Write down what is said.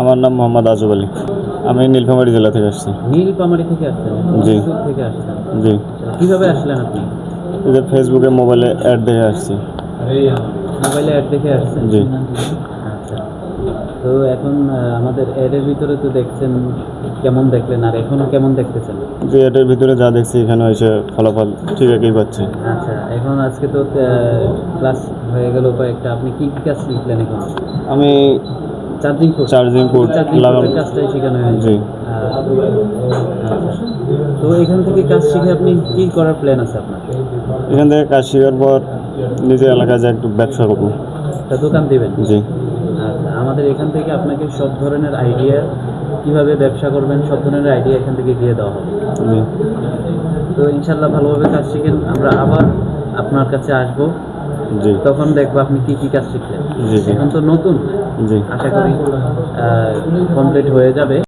আমার নাম মোহাম্মদ আজব আলী। আমি নীলফামারী জেলা থেকে আসছি। নীলফামারী থেকে আসছেন? জি। দূর থেকে আসছেন? জি। কিভাবে আসলেন আপনি? এই যে ফেসবুকে মোবাইলে অ্যাড দেখে আসছি। মোবাইলে অ্যাড দেখে আসছেন? জি। আচ্ছা। তো এখন আমাদের অ্যাডের ভিতরে তো দেখছেন, কেমন দেখলেন আর এখন কেমন দেখতেছেন? যে অ্যাডের ভিতরে যা দেখছি এখানে এসে ফলাফল ঠিক একই পাচ্ছি। আচ্ছা, এখন আজকে তো ক্লাস হয়ে গেল কয়েকটা। আপনি কি কাজ শিখলেন এখন? আমি চার্জিং পোর্ট লাগাম। কাজটাই শেখানো হয়েছে। জি। আচ্ছা। তো এখান থেকে কাজ শিখে আপনি কি করার প্ল্যান আছে আপনার? এখান থেকে কাজ শেখার পর নিজের এলাকায় যা একটু ব্যবসা করবো। একটা দোকান দিবেন? জি। আচ্ছা, আমাদের এখান থেকে আপনাকে সব ধরনের আইডিয়া, কিভাবে ব্যবসা করবেন সব ধরনের আইডিয়া এখান থেকে দিয়ে দেওয়া হবে। জি। তো ইনশাল্লাহ ভালোভাবে কাজ শিখেন, আমরা আবার আপনার কাছে আসবো, জি। তখন দেখবো আপনি কি কি কাজ শিখলেন। জি। জি। এখন তো নতুন, জি। আশা করি কমপ্লিট হয়ে যাবে।